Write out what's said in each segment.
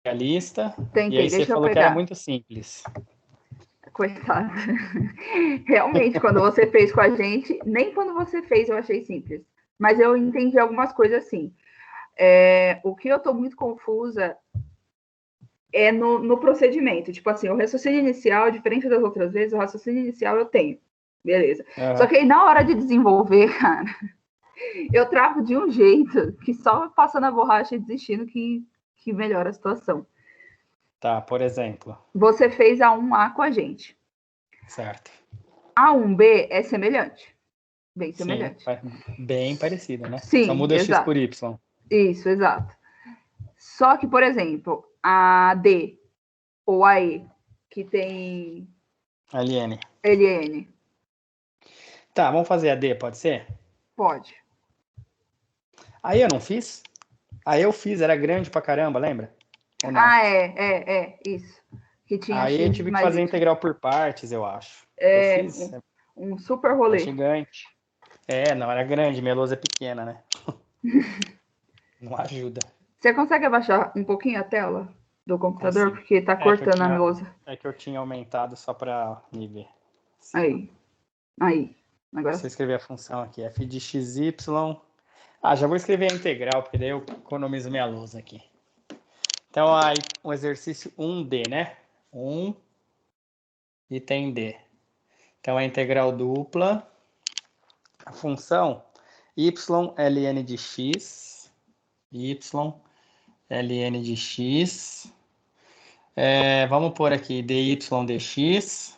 a lista. E Tentei, aí você deixa eu falou que era pegar. muito simples. Coitada. Realmente, quando você fez com a gente, nem quando você fez eu achei simples. Mas eu entendi algumas coisas assim. O que eu tô muito confusa é no procedimento. Tipo assim, o raciocínio inicial, diferente das outras vezes, o raciocínio inicial eu tenho. Beleza. Só que aí na hora de desenvolver, cara, eu travo de um jeito que só passando a borracha e desistindo que melhora a situação. Tá, por exemplo. Você fez a 1A com a gente. Certo. A 1B é semelhante. Bem Sim, semelhante. bem parecida, né? Só Sim, muda x por exato. y. Isso, exato. Só que, por exemplo, a D ou a E, que tem Ln. ln, Tá, vamos fazer a D, pode ser? pode. Aí eu não fiz? Aí eu fiz, era grande pra caramba, lembra? Ou não? Isso. Que tinha Aí eu x tive que mais fazer y. integral por partes, eu acho. Eu fiz, Um super é rolê. gigante. Não, era grande, minha lousa é pequena, né? Não ajuda. Você consegue abaixar um pouquinho a tela do computador? Consigo. Porque tá cortando a lousa. É que eu tinha aumentado só pra me ver. Assim, ó. Aí. Agora Deixa eu escrever a função aqui, f de xy. Já vou escrever a integral, porque daí eu economizo minha lousa aqui. Então, aí, o exercício 1D, né? 1 e tem D. Então, a integral dupla, a função y ln de x, ln de x, vamos pôr aqui dy dx,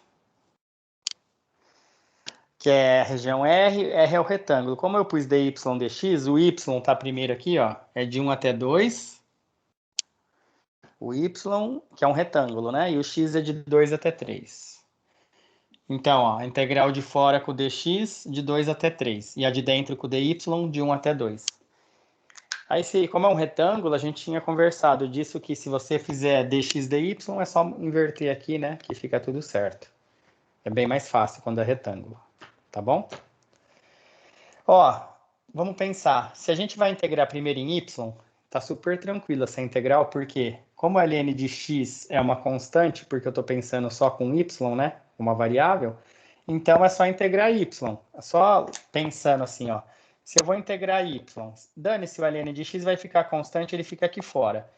que é a região R é o retângulo. Como eu pus dy dx, o y está primeiro aqui, ó, é de 1 até 2, o y, que é um retângulo, né? E o x é de 2 até 3. Então, ó, a integral de fora com o dx de 2 até 3. E a de dentro com o dy de 1 até 2. Aí, como é um retângulo, a gente tinha conversado disso que se você fizer dx dy, é só inverter aqui, né? Que fica tudo certo. É bem mais fácil quando é retângulo. Tá bom? Ó, vamos pensar. Se a gente vai integrar primeiro em y, tá super tranquilo essa integral, porque como a ln de x é uma constante, porque eu estou pensando só com y, né? Uma variável, então é só integrar y. É só pensando assim, ó. Se eu vou integrar y, dane-se o ln de x vai ficar constante, ele fica aqui fora.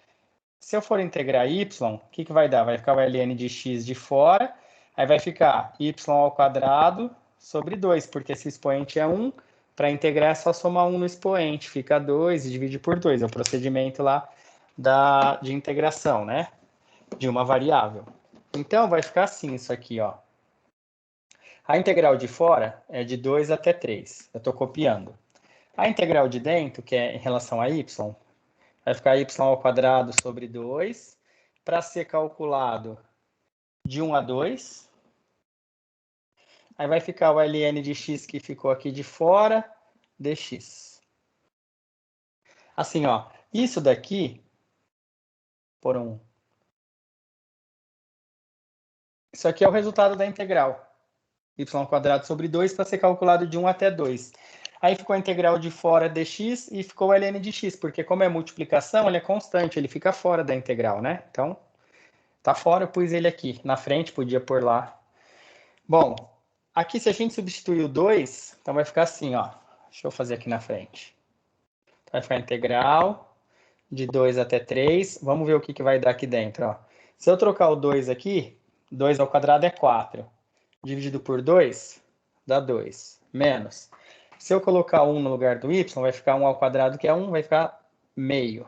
Se eu for integrar y, o que vai dar? Vai ficar o ln de x de fora, aí vai ficar y ao quadrado sobre 2, porque esse expoente é 1. Para integrar é só somar 1 no expoente, fica 2 e divide por 2. É o procedimento lá de integração, né? De uma variável. Então, vai ficar assim isso aqui, ó. A integral de fora é de 2 até 3. Eu estou copiando. A integral de dentro, que é em relação a y, vai ficar y ao quadrado sobre 2, para ser calculado de 1 a 2. Aí vai ficar o ln de x que ficou aqui de fora, dx. Assim, ó, isso daqui, isso aqui é o resultado da integral. Y ao quadrado sobre 2 para ser calculado de 1 até 2. Aí ficou a integral de fora dx e ficou o ln de x, porque como é multiplicação, ele é constante, ele fica fora da integral, né? Então, tá fora, eu pus ele aqui. Na frente, podia pôr lá. Bom, aqui se a gente substituir o 2, então vai ficar assim, ó. Deixa eu fazer aqui na frente. Então, vai ficar integral de 2 até 3. Vamos ver o que vai dar aqui dentro, ó. Se eu trocar o 2 aqui, 2 ao quadrado é 4. Dividido por 2, dá 2. Menos. Se eu colocar 1 no lugar do y, vai ficar 1 ao quadrado, que é 1, vai ficar meio.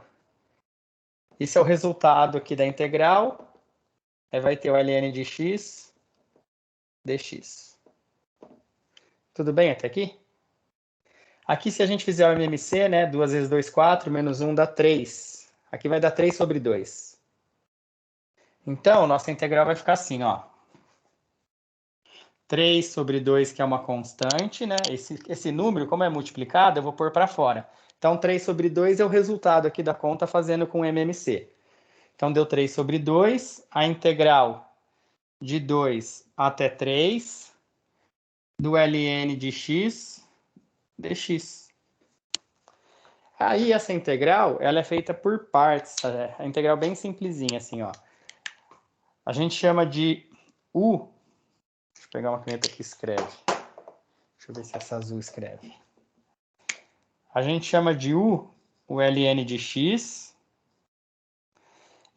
Isso é o resultado aqui da integral. Aí vai ter o ln de x dx. Tudo bem até aqui? Aqui, se a gente fizer o MMC, né? 2 vezes 2, 4, menos 1 dá 3. Aqui vai dar 3 sobre 2. Então, nossa integral vai ficar assim, ó. 3 sobre 2, que é uma constante, né? Esse número, como é multiplicado, eu vou pôr para fora. Então, 3 sobre 2 é o resultado aqui da conta fazendo com MMC. Então, deu 3 sobre 2. A integral de 2 até 3 do ln de x dx. Aí essa integral, ela é feita por partes, a integral bem simplesinha, assim, ó. A gente chama de U. Deixa eu pegar uma caneta que escreve. Deixa eu ver se essa azul escreve. A gente chama de U o ln de x.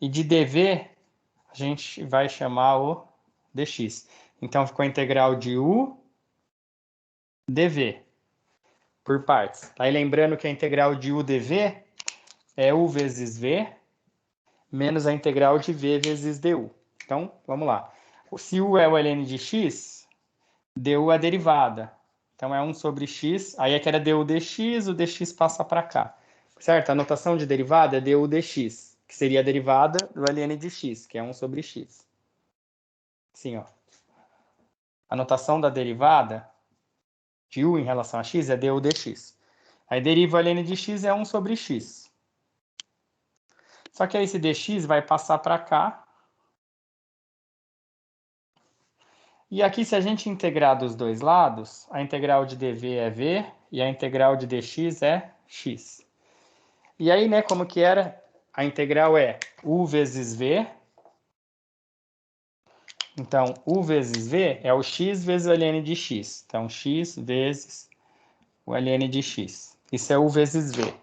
E de dv, a gente vai chamar o dx. Então, ficou a integral de U dv, por partes. Aí, lembrando que a integral de U dv é U vezes V, menos a integral de V vezes du. Então, vamos lá. Se U é o ln de x, du é a derivada. Então, é 1 sobre x. Aí, aqui era du dx, o dx passa para cá. Certo? A notação de derivada é du dx, que seria a derivada do ln de x, que é 1 sobre x. Assim, ó. A notação da derivada de u em relação a x é du dx. Aí, deriva o ln de x é 1 sobre x. Só que aí esse dx vai passar para cá. E aqui, se a gente integrar dos dois lados, a integral de dv é v e a integral de dx é x. E aí, né, como que era? A integral é u vezes v. Então, u vezes v é o x vezes o ln de x. Então, x vezes o ln de x. Isso é u vezes v.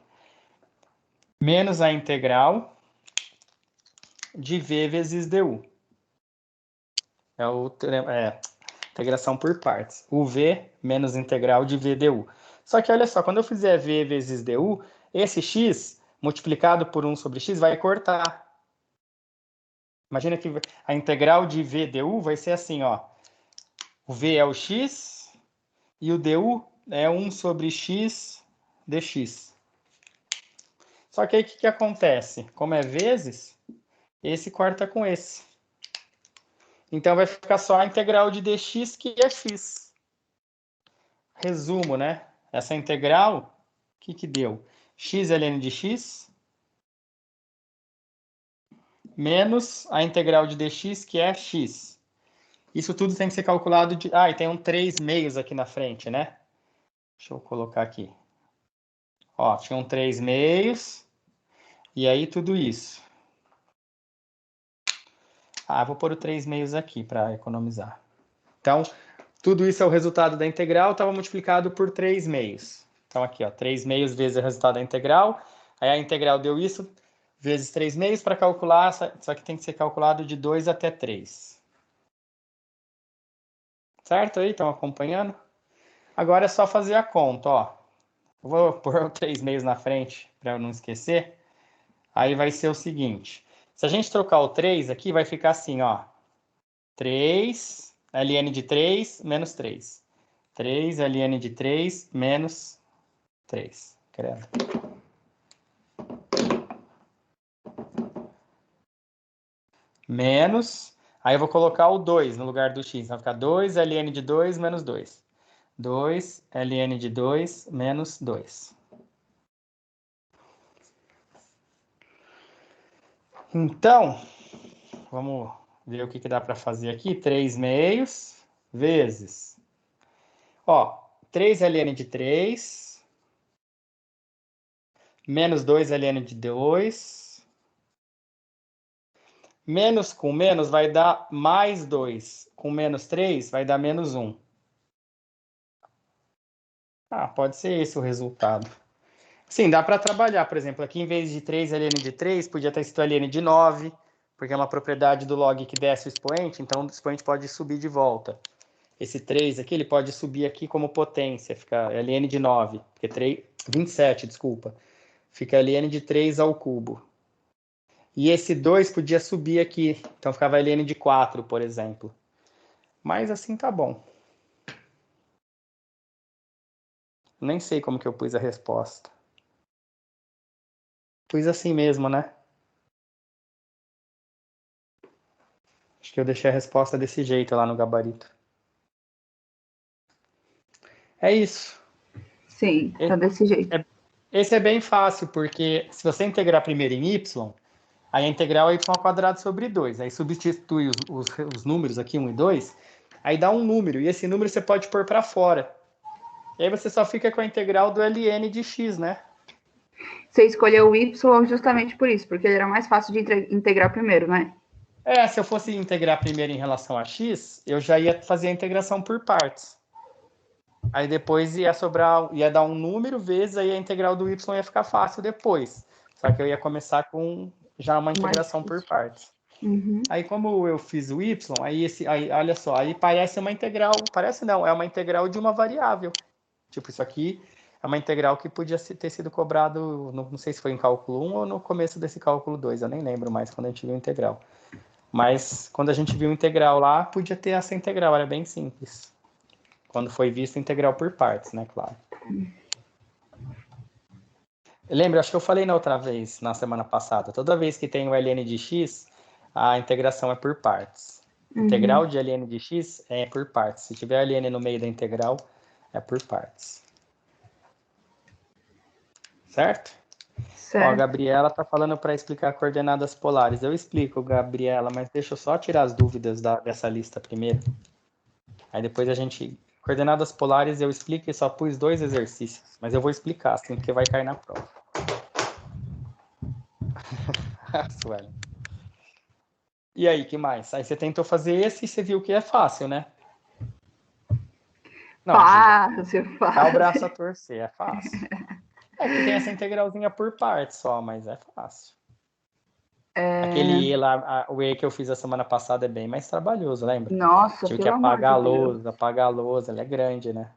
Menos a integral de v vezes du. Integração por partes. UV menos integral de v du. Só que olha só, quando eu fizer v vezes du, esse x multiplicado por 1 sobre x vai cortar. Imagina que a integral de v du vai ser assim, ó. O v é o x e o du é 1 sobre x dx. Só que aí o que acontece? Como é vezes, esse corta com esse. Então, vai ficar só a integral de dx, que é x. Resumo, né? Essa integral, o que deu? X ln de x menos a integral de dx, que é x. Isso tudo tem que ser calculado de... Ah, e tem um 3 meios aqui na frente, né? Deixa eu colocar aqui. Ó, tinha um 3 meios. E aí, tudo isso. Ah, vou pôr o 3 meios aqui para economizar. Então, tudo isso é o resultado da integral, estava multiplicado por 3 meios. Então, aqui, ó, 3 meios vezes o resultado da integral. Aí a integral deu isso, vezes 3 meios para calcular, só que tem que ser calculado de 2 até 3. Certo aí? Estão acompanhando? Agora é só fazer a conta, ó. Eu vou pôr o 3 meios na frente, para eu não esquecer. Aí vai ser o seguinte. Se a gente trocar o 3 aqui, vai ficar assim, ó. 3, ln de 3, menos 3. 3, ln de 3, menos 3. Credo. Menos, aí eu vou colocar o 2 no lugar do x. Vai ficar 2 ln de 2 menos 2. 2 ln de 2 menos 2. Então, vamos ver o que dá para fazer aqui. 3 meios vezes. Ó, 3 ln de 3 menos 2 ln de 2. Menos com menos vai dar mais 2. Com menos 3 vai dar menos 1. Ah, pode ser esse o resultado. Sim, dá para trabalhar. Por exemplo, aqui em vez de 3 ln de 3, podia estar escrito ln de 9, porque é uma propriedade do log que desce o expoente, então o expoente pode subir de volta. Esse 3 aqui, ele pode subir aqui como potência, fica ln de 9, porque 27, desculpa. Fica ln de 3 ao cubo. E esse 2 podia subir aqui, então ficava ln de 4, por exemplo. Mas assim tá bom. Nem sei como que eu pus a resposta. Pus assim mesmo, né? Acho que eu deixei a resposta desse jeito lá no gabarito. É isso. Sim, tá desse jeito. Esse é bem fácil, porque se você integrar primeiro em y, aí a integral é y ao quadrado sobre 2. Aí substitui os números aqui, 1 e 2, aí dá um número, e esse número você pode pôr para fora. E aí você só fica com a integral do ln de x, né? Você escolheu o y justamente por isso, porque ele era mais fácil de integrar primeiro, né? Se eu fosse integrar primeiro em relação a x, eu já ia fazer a integração por partes. Aí depois ia sobrar, ia dar um número vezes, aí a integral do y ia ficar fácil depois. Só que eu ia começar com já uma integração por partes. Uhum. Aí como eu fiz o y, aí olha só, aí parece uma integral, parece não, é uma integral de uma variável. Tipo, isso aqui é uma integral que podia ter sido cobrado, não sei se foi em cálculo 1 ou no começo desse cálculo 2, eu nem lembro mais quando a gente viu integral. Mas quando a gente viu integral lá, podia ter essa integral, era bem simples. Quando foi visto integral por partes, né, claro. Lembra, acho que eu falei na outra vez, na semana passada, toda vez que tem o ln de x, a integração é por partes. Integral de ln de x é por partes. Se tiver ln no meio da integral, é por partes. Certo? Ó, a Gabriela está falando para explicar coordenadas polares. Eu explico, Gabriela, mas deixa eu só tirar as dúvidas dessa lista primeiro. Aí depois a gente... Coordenadas polares eu explico e só pus 2 exercícios. Mas eu vou explicar, assim, porque vai cair na prova. Sueli. E aí, que mais? Aí você tentou fazer esse e você viu que é fácil, né? Não, fácil. Dá o braço a torcer, é fácil. É que tem essa integralzinha por partes só, mas é fácil. Aquele E lá, o E que eu fiz a semana passada é bem mais trabalhoso, lembra? Nossa, Tive que pelo amor de Deus. apagar a lousa, ela é grande, né?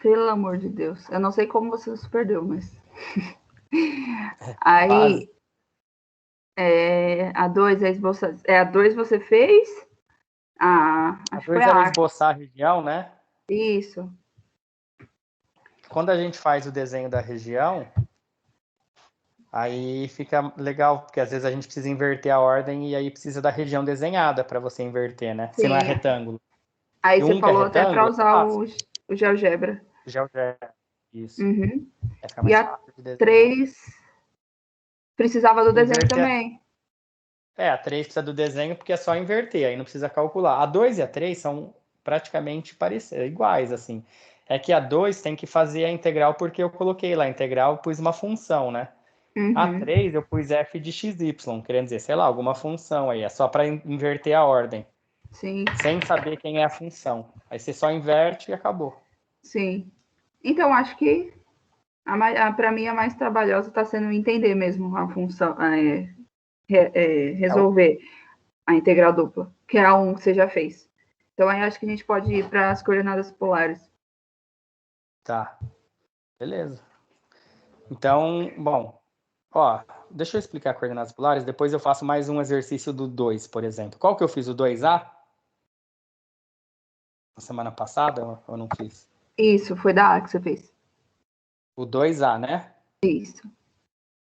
Pelo amor de Deus. Eu não sei como você se perdeu, mas... Aí, a 2 a 2 você fez? Acho que foi era a esboçar a região, né? Isso. Quando a gente faz o desenho da região, aí fica legal, porque às vezes a gente precisa inverter a ordem e aí precisa da região desenhada para você inverter, né? Sim. Se não é retângulo. Aí E você falou até para usar o GeoGebra. Isso. Uhum. Fica mais fácil de desenhar. 3 precisava do desenho também. A 3 precisa do desenho porque é só inverter, aí não precisa calcular. A 2 e a 3 são praticamente parecidas, iguais, assim. É que a 2 tem que fazer a integral porque eu coloquei lá a integral, pus uma função, né? A 3 eu pus f de xy, querendo dizer, sei lá, alguma função aí. É só para inverter a ordem. Sim. Sem saber quem é a função. Aí você só inverte e acabou. Sim. Então, acho que para mim a mais trabalhosa está sendo entender mesmo a função, resolver a integral dupla, que é a 1 que você já fez. Então, aí acho que a gente pode ir para as coordenadas polares. Tá. Beleza. Então, bom, ó, deixa eu explicar coordenadas polares, depois eu faço mais um exercício do 2, por exemplo. Qual que eu fiz? O 2A? Na semana passada ou não fiz? Isso, foi da A que você fez. O 2A, né? Isso.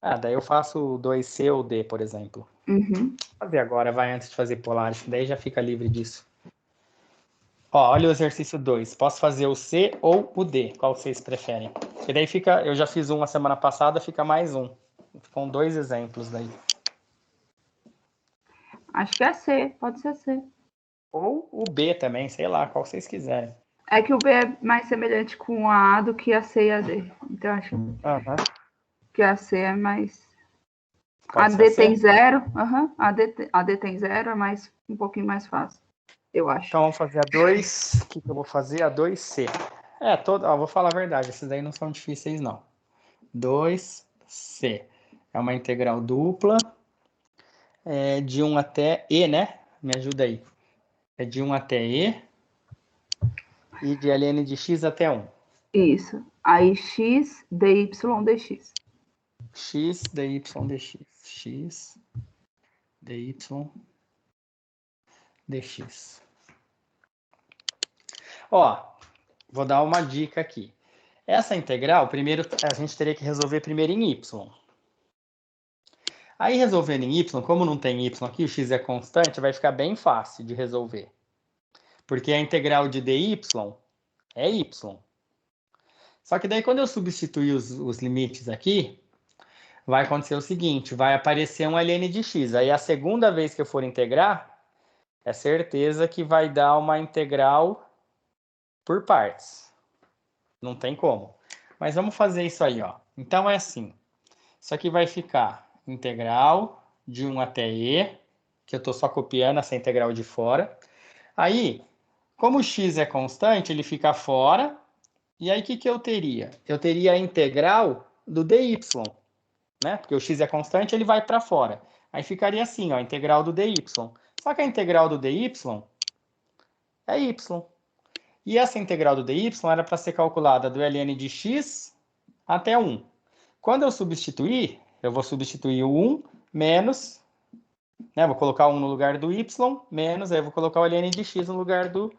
Daí eu faço o 2C ou D, por exemplo. Uhum. Vou fazer agora, vai antes de fazer polares, daí já fica livre disso. Ó, olha o exercício 2. Posso fazer o C ou o D? Qual vocês preferem? E daí fica, eu já fiz um a semana passada, fica mais um. Ficam 2 exemplos daí. Acho que é C, pode ser C. Ou o B também, sei lá, qual vocês quiserem. É que o B é mais semelhante com a A do que a C e a D. Então, acho que a C é mais... Pode a D ser tem 0. A D tem 0, é mais, um pouquinho mais fácil, eu acho. Então, vamos fazer a 2. O que eu vou fazer? A 2C. Vou falar a verdade, esses daí não são difíceis, não. 2C. É uma integral dupla. De 1 até E, né? Me ajuda aí. É de 1 até E. E de ln de x até 1. Isso. Aí x, dy, dx. X, dy, dx. X, dy, dx. Ó, vou dar uma dica aqui. Essa integral, primeiro, a gente teria que resolver primeiro em y. Aí, resolvendo em y, como não tem y aqui, o x é constante, vai ficar bem fácil de resolver. Porque a integral de dy é y. Só que daí, quando eu substituir os limites aqui, vai acontecer o seguinte, vai aparecer um ln de x. Aí, a segunda vez que eu for integrar, é certeza que vai dar uma integral por partes. Não tem como. Mas vamos fazer isso aí, ó. Então, é assim. Isso aqui vai ficar integral de 1 até e, que eu estou só copiando essa integral de fora. Aí, como o x é constante, ele fica fora. E aí, o que eu teria? Eu teria a integral do dy, né? Porque o x é constante, ele vai para fora. Aí ficaria assim, ó, a integral do dy. Só que a integral do dy é y. E essa integral do dy era para ser calculada do ln de x até 1. Quando eu substituir, eu vou substituir o 1 menos, né? Vou colocar 1 no lugar do y, menos, aí eu vou colocar o ln de x no lugar do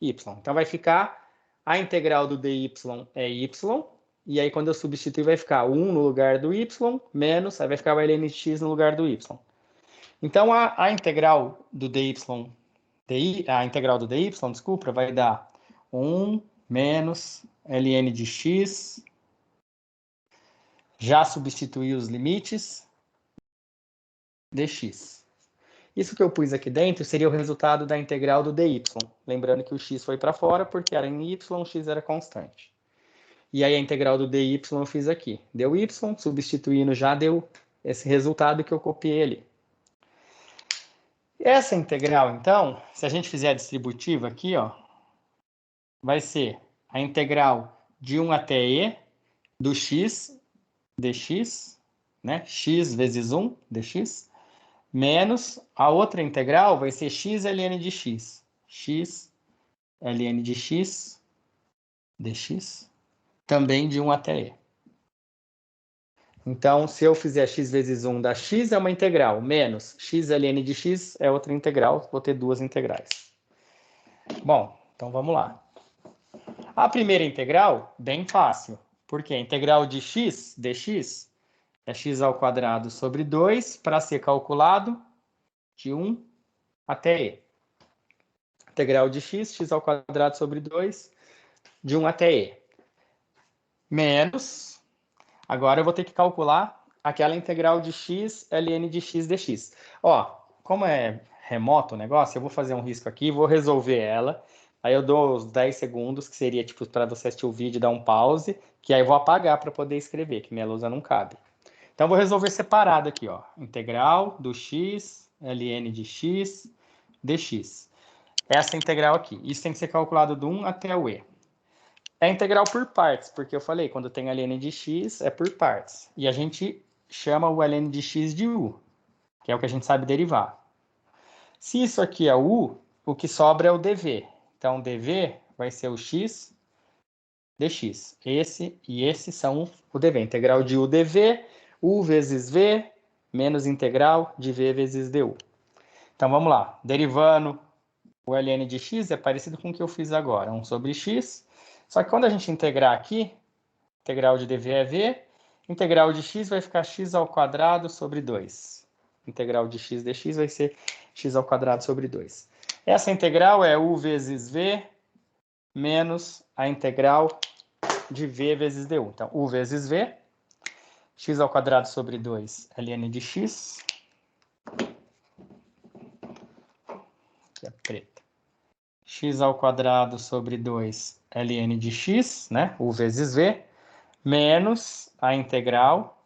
y. Então vai ficar a integral do dy é y, e aí quando eu substituir vai ficar 1 no lugar do y, menos, aí vai ficar o ln de x no lugar do y. Então a integral do dy, desculpa, vai dar 1 menos ln de x, já substituí os limites, dx. Isso que eu pus aqui dentro seria o resultado da integral do dy. Lembrando que o x foi para fora porque era em y, o x era constante. E aí a integral do dy eu fiz aqui. Deu y, substituindo já deu esse resultado que eu copiei ali. Essa integral, então, se a gente fizer a distributiva aqui, ó, vai ser a integral de 1 até e do x dx, né? X vezes 1 dx, menos a outra integral vai ser x ln de x. X ln de x dx, também de 1 até e. Então, se eu fizer x vezes 1 dá x, é uma integral, menos x ln de x é outra integral, vou ter duas integrais. Bom, então vamos lá. A primeira integral, bem fácil, porque a integral de x dx é x ao quadrado sobre 2 para ser calculado de 1 até e. Integral de x ao quadrado sobre 2, de 1 até e. Menos, agora eu vou ter que calcular aquela integral de x ln de x dx. Ó, como é remoto o negócio, eu vou fazer um risco aqui, vou resolver ela. Aí eu dou os 10 segundos, que seria tipo para você assistir o vídeo e dar um pause, que aí eu vou apagar para poder escrever, que minha lousa não cabe. Então eu vou resolver separado aqui, ó. Integral do x ln de x dx. Essa integral aqui. Isso tem que ser calculado do 1 até o e. É integral por partes, porque eu falei, quando tem ln de x, é por partes. E a gente chama o ln de x de u, que é o que a gente sabe derivar. Se isso aqui é u, o que sobra é o dv. Então, dv vai ser o x dx. Esse e esse são o dv. Integral de u dv, u vezes v, menos integral de v vezes du. Então, vamos lá. Derivando o ln de x é parecido com o que eu fiz agora. 1 sobre x. Só que quando a gente integrar aqui, integral de dv é v, integral de x vai ficar x ao quadrado sobre 2. Integral de x dx vai ser x ao quadrado sobre 2. Essa integral é u vezes v menos a integral de v vezes du. Então, u vezes v, x ao quadrado sobre 2 ln de x, que é preta, x ao quadrado sobre 2 ln de x, né, u vezes v, menos a integral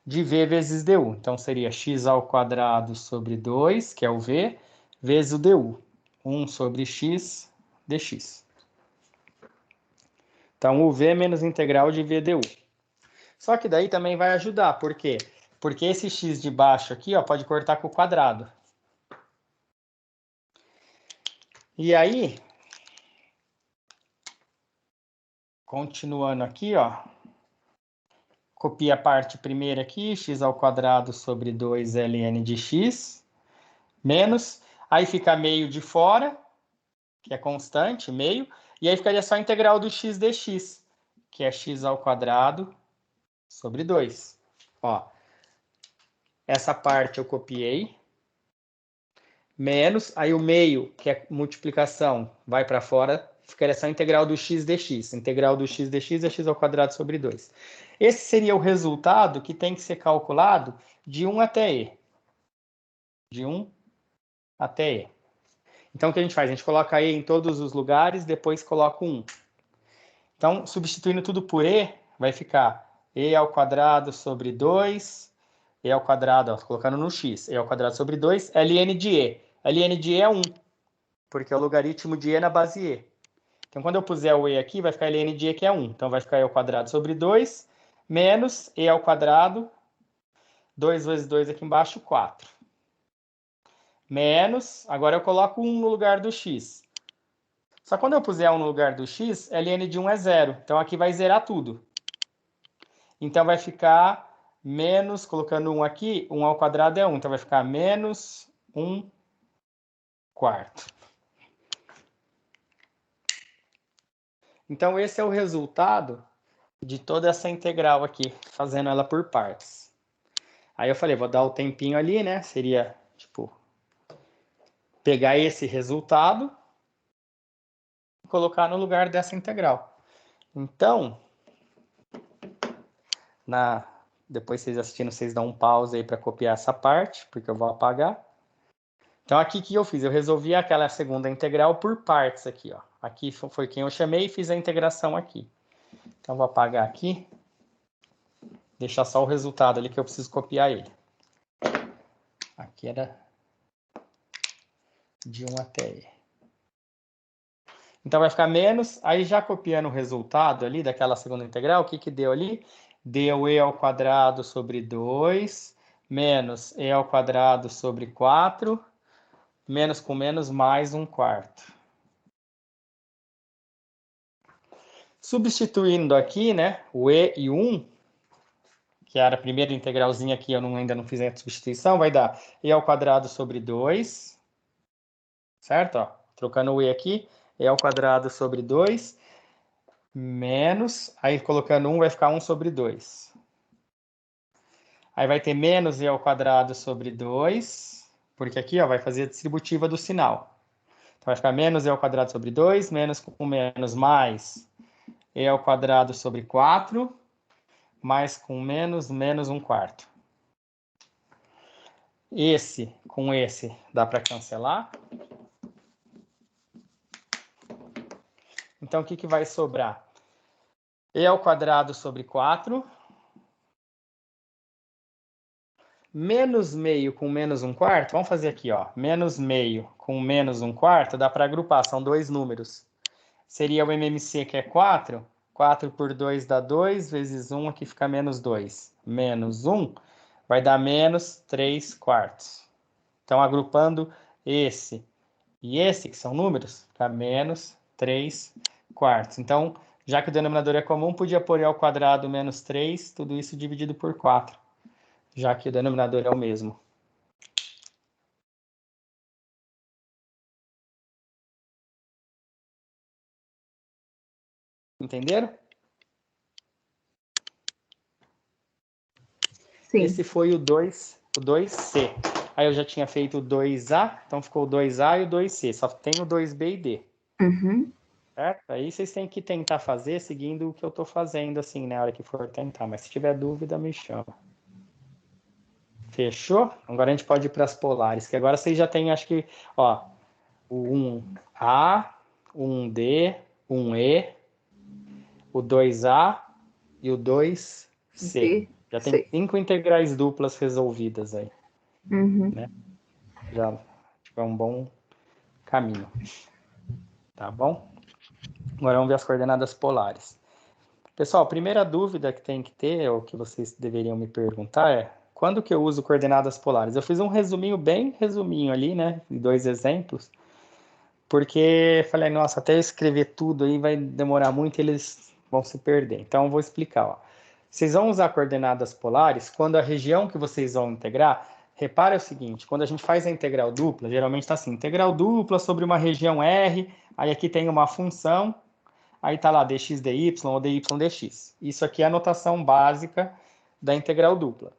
de v vezes du. Então, seria x ao quadrado sobre 2, que é o v, vezes o du. 1 sobre x dx. Então, o v menos integral de v du. Só que daí também vai ajudar. Por quê? Porque esse x de baixo aqui, ó, pode cortar com o quadrado. E aí, continuando aqui, ó, copia a parte primeira aqui, x ao quadrado sobre 2 ln de x, menos, aí fica meio de fora, que é constante, meio, e aí ficaria só a integral do x dx, que é x ao quadrado sobre 2. Ó, essa parte eu copiei, menos, aí o meio, que é multiplicação, vai para fora, ficaria só a integral do x dx. Integral do x dx é x ao quadrado sobre 2. Esse seria o resultado que tem que ser calculado de 1 até e. De 1 até e. Então, o que a gente faz? A gente coloca e em todos os lugares, depois coloca 1. Então, substituindo tudo por e, vai ficar e ao quadrado sobre 2, e ao quadrado, ó, colocando no x, e ao quadrado sobre 2, ln de e. Ln de e é 1, porque é o logaritmo de e na base e. Então, quando eu puser o e aqui, vai ficar ln de e, que é 1. Então, vai ficar e ao quadrado sobre 2, menos e ao quadrado, 2 vezes 2 aqui embaixo, 4. Menos, agora eu coloco 1 no lugar do x. Só quando eu puser 1 no lugar do x, ln de 1 é 0. Então, aqui vai zerar tudo. Então, vai ficar menos, colocando 1 aqui, 1 ao quadrado é 1. Então, vai ficar menos 1 quarto. Então, esse é o resultado de toda essa integral aqui, fazendo ela por partes. Aí eu falei, vou dar o tempinho ali, né? Seria, tipo, pegar esse resultado e colocar no lugar dessa integral. Então, depois vocês assistindo, vocês dão um pause aí para copiar essa parte, porque eu vou apagar. Então, aqui que eu fiz? Eu resolvi aquela segunda integral por partes aqui, ó. Aqui foi quem eu chamei e fiz a integração aqui. Então, vou apagar aqui. Deixar só o resultado ali que eu preciso copiar ele. Aqui era de 1 até E. Então, vai ficar menos. Aí, já copiando o resultado ali daquela segunda integral, o que que deu ali? Deu E ao quadrado sobre 2, menos E ao quadrado sobre 4, menos com menos, mais 1 quarto. Substituindo aqui, né, o E e 1, que era a primeira integralzinha aqui, eu ainda não fiz a substituição, vai dar E ao quadrado sobre 2, certo? Ó, trocando o E aqui, E ao quadrado sobre 2, menos, aí colocando 1 vai ficar 1 sobre 2. Aí vai ter menos E ao quadrado sobre 2, porque aqui ó, vai fazer a distributiva do sinal. Então vai ficar menos E ao quadrado sobre 2, menos com menos mais E ao quadrado sobre 4, mais com menos, menos 1 quarto. Esse com esse dá para cancelar. Então, o que vai sobrar? E ao quadrado sobre 4, menos meio com menos 1 quarto, vamos fazer aqui, ó, menos meio com menos 1 quarto, dá para agrupar, são dois números. Seria o MMC, que é 4, 4 por 2 dá 2, vezes 1, aqui fica menos 2. Menos 1 vai dar menos 3 quartos. Então, agrupando esse e esse, que são números, fica menos 3 quartos. Então, já que o denominador é comum, podia pôr E ao quadrado menos 3, tudo isso dividido por 4, já que o denominador é o mesmo. Entenderam? Sim. Esse foi o 2C. Aí eu já tinha feito o 2A, então ficou o 2A e o 2C. Só tem o 2B e D. Uhum. Certo? Aí vocês têm que tentar fazer seguindo o que eu estou fazendo, assim, na hora que for tentar. Mas se tiver dúvida, me chama. Fechou? Agora a gente pode ir para as polares, que agora vocês já têm, acho que, ó, o 1A, o 1D, o 1E, o 2A e o 2C. Já tem 5 integrais duplas resolvidas aí. Uhum. Né? Já é um bom caminho. Tá bom? Agora vamos ver as coordenadas polares. Pessoal, a primeira dúvida que tem que ter, ou que vocês deveriam me perguntar é: quando que eu uso coordenadas polares? Eu fiz um resuminho, bem resuminho ali, né? 2 exemplos. Porque falei, nossa, até eu escrever tudo aí vai demorar muito e eles vão se perder. Então, eu vou explicar. Ó. Vocês vão usar coordenadas polares quando a região que vocês vão integrar, repare o seguinte, quando a gente faz a integral dupla, geralmente está assim, integral dupla sobre uma região R, aí aqui tem uma função, aí está lá dx dy ou dy dx. Isso aqui é a notação básica da integral dupla.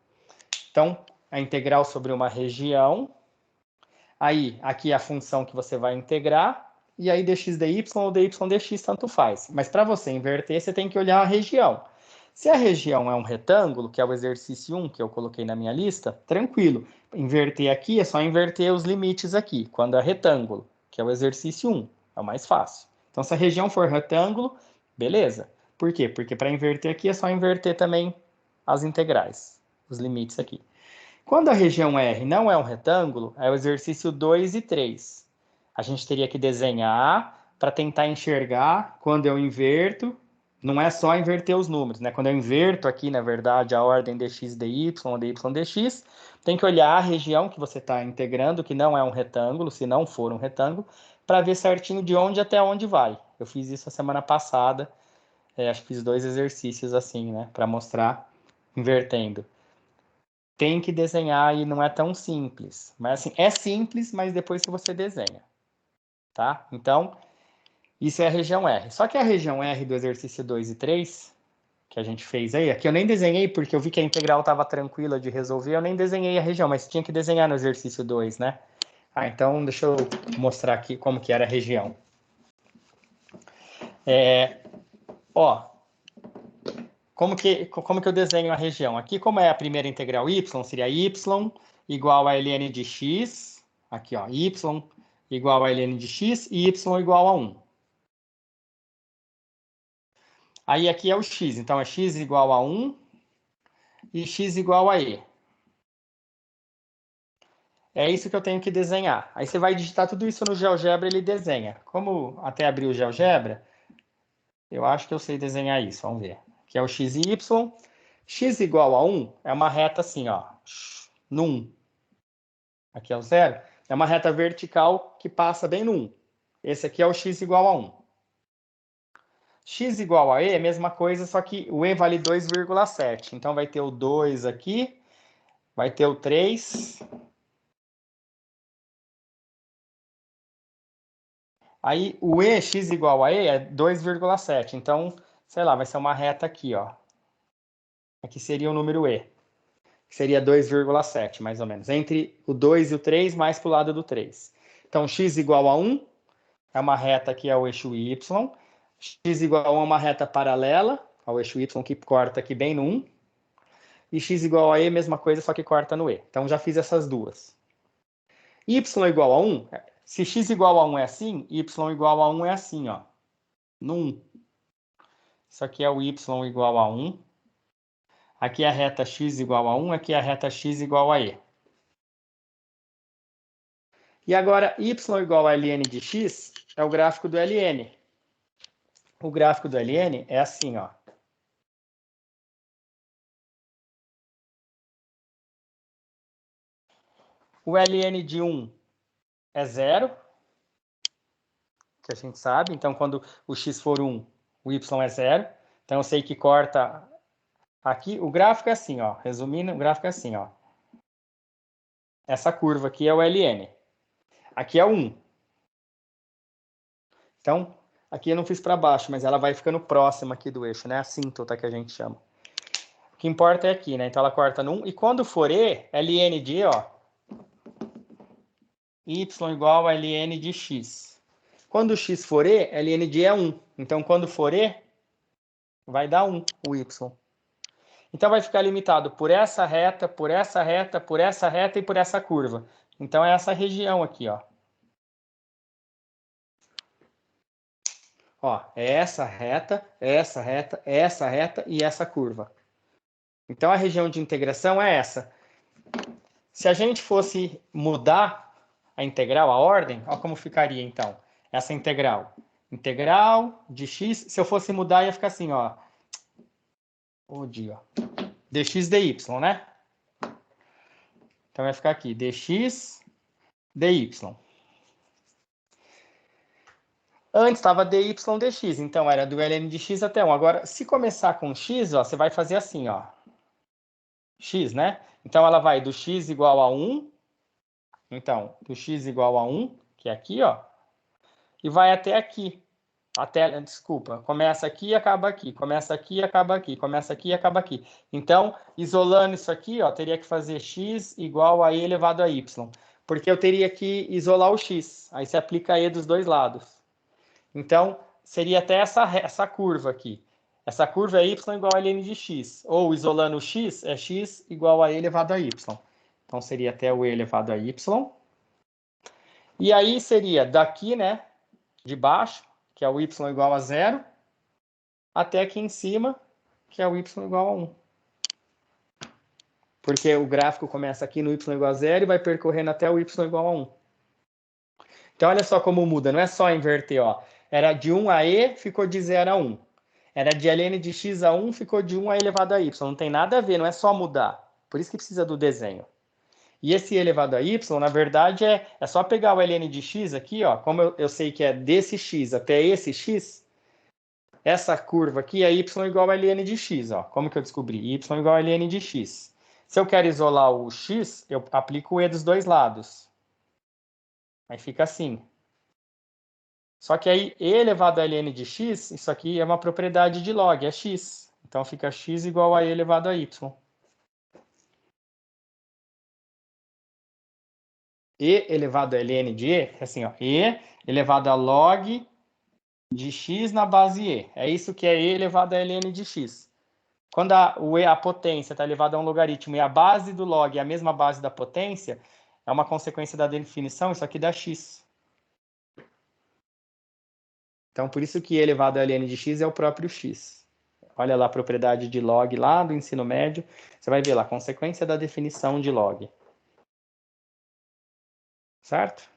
Então, a integral sobre uma região, aí, aqui é a função que você vai integrar, e aí dx dy ou dy dx, tanto faz. Mas para você inverter, você tem que olhar a região. Se a região é um retângulo, que é o exercício 1, que eu coloquei na minha lista, tranquilo. Inverter aqui é só inverter os limites aqui, quando é retângulo, que é o exercício 1. É o mais fácil. Então, se a região for retângulo, beleza. Por quê? Porque para inverter aqui é só inverter também as integrais, os limites aqui. Quando a região R não é um retângulo, é o exercício 2 e 3. A gente teria que desenhar para tentar enxergar quando eu inverto. Não é só inverter os números, né? Quando eu inverto aqui, na verdade, a ordem dx, dy, dy, dx, tem que olhar a região que você está integrando, que não é um retângulo, se não for um retângulo, para ver certinho de onde até onde vai. Eu fiz isso a semana passada, acho que fiz 2 exercícios assim, né? Para mostrar invertendo. Tem que desenhar e não é tão simples. Mas assim, é simples, mas depois que você desenha. Tá? Então, isso é a região R. Só que a região R do exercício 2 e 3, que a gente fez aí, aqui eu nem desenhei porque eu vi que a integral estava tranquila de resolver, eu nem desenhei a região, mas tinha que desenhar no exercício 2, né? Então deixa eu mostrar aqui como que era a região. Como que eu desenho a região? Aqui, como é a primeira integral y, seria y igual a ln de x, aqui ó, y igual a ln de x e y igual a 1. Aí aqui é o x, então é x igual a 1 e x igual a e. É isso que eu tenho que desenhar. Aí você vai digitar tudo isso no GeoGebra, ele desenha. Como até abrir o GeoGebra, eu acho que eu sei desenhar isso, vamos ver. Aqui é o x e y. X igual a 1 é uma reta assim, ó, no 1. Aqui é o 0. É uma reta vertical que passa bem no 1. Esse aqui é o x igual a 1. X igual a e é a mesma coisa, só que o e vale 2,7. Então vai ter o 2 aqui, vai ter o 3. Aí o e, x igual a e, é 2,7. Então, sei lá, vai ser uma reta aqui, ó. Aqui seria o número e, que seria 2,7, mais ou menos. Entre o 2 e o 3, mais para o lado do 3. Então, x igual a 1 é uma reta que é o eixo y. X igual a 1 é uma reta paralela ao eixo y, que corta aqui bem no 1. E x igual a e, mesma coisa, só que corta no e. Então, já fiz essas duas. Y igual a 1, se x igual a 1 é assim, y igual a 1 é assim, ó. No 1. Isso aqui é o y igual a 1. Aqui é a reta x igual a 1, aqui é a reta x igual a e. E agora, y igual a ln de x é o gráfico do ln. O gráfico do ln é assim, ó. O ln de 1 é 0, que a gente sabe. Então, quando o x for 1, o y é 0. Então, eu sei que corta aqui. O gráfico é assim, ó. Resumindo, o gráfico é assim, ó. Essa curva aqui é o ln. Aqui é o 1. Então, aqui eu não fiz para baixo, mas ela vai ficando próxima aqui do eixo, né? A assíntota que a gente chama. O que importa é aqui, né? Então, ela corta no 1. E quando for e, ln de e, ó. Y igual a ln de x. Quando o x for e, ln de e é 1. Então, quando for e, vai dar 1, o y. Então, vai ficar limitado por essa reta, por essa reta, por essa reta e por essa curva. Então, é essa região aqui, ó. Ó, é essa reta, essa reta, essa reta e essa curva. Então, a região de integração é essa. Se a gente fosse mudar a integral, a ordem, olha como ficaria, então. Essa integral. Integral de x, se eu fosse mudar, ia ficar assim, ó. Dx dy, né? Então, vai ficar aqui, dx dy. Antes estava dy dx, então era do ln de x até 1. Agora, se começar com x, ó, você vai fazer assim, ó. X, né? Então, ela vai do x igual a 1. Então, do x igual a 1, que é aqui, ó. E vai até aqui. Desculpa, começa aqui e acaba aqui. Começa aqui e acaba aqui. Começa aqui e acaba aqui. Então, isolando isso aqui, ó, teria que fazer x igual a e elevado a y. Porque eu teria que isolar o x. Aí você aplica e dos dois lados. Então, seria até essa curva aqui. Essa curva é y igual a ln de x. Ou, isolando o x, é x igual a e elevado a y. Então, seria até o e elevado a y. E aí, seria daqui, né, de baixo, que é o y igual a 0, até aqui em cima, que é o y igual a 1. Porque o gráfico começa aqui no y igual a 0 e vai percorrendo até o y igual a 1. Então, olha só como muda. Não é só inverter, ó. Era de 1 a e, ficou de 0 a 1. Era de ln de x a 1, ficou de 1 a elevado a y. Não tem nada a ver, não é só mudar. Por isso que precisa do desenho. E esse elevado a y, na verdade, é só pegar o ln de x aqui, ó. Como eu sei que é desse x até esse x, essa curva aqui é y igual a ln de x, ó. Como que eu descobri? Y igual a ln de x. Se eu quero isolar o x, eu aplico o e dos dois lados. Aí fica assim. Só que aí, e elevado a ln de x, isso aqui é uma propriedade de log, é x. Então, fica x igual a e elevado a y. E elevado a ln de e, é assim, ó, e elevado a log de x na base e. É isso que é e elevado a ln de x. Quando a potência está elevada a um logaritmo e a base do log é a mesma base da potência, é uma consequência da definição, isso aqui dá x. Então, por isso que e elevado a ln de x é o próprio x. Olha lá a propriedade de log lá do ensino médio. Você vai ver lá, consequência da definição de log. Certo?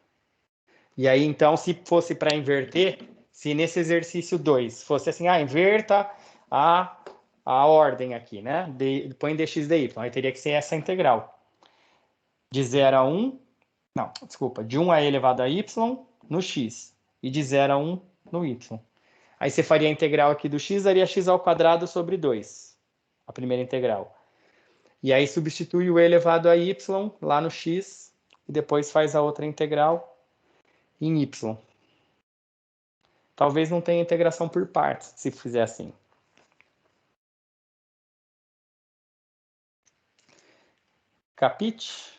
E aí, então, se fosse para inverter, se nesse exercício 2 fosse assim, inverta a ordem aqui, né? Põe dx dy. Aí teria que ser essa integral. De 0 a 1, não, desculpa, de 1 a e elevado a y no x. E de 0 a 1 no y. Aí você faria a integral aqui do x, daria x ao quadrado sobre 2. A primeira integral. E aí substitui o e elevado a y lá no x. E depois faz a outra integral em y. Talvez não tenha integração por partes, se fizer assim. Capite?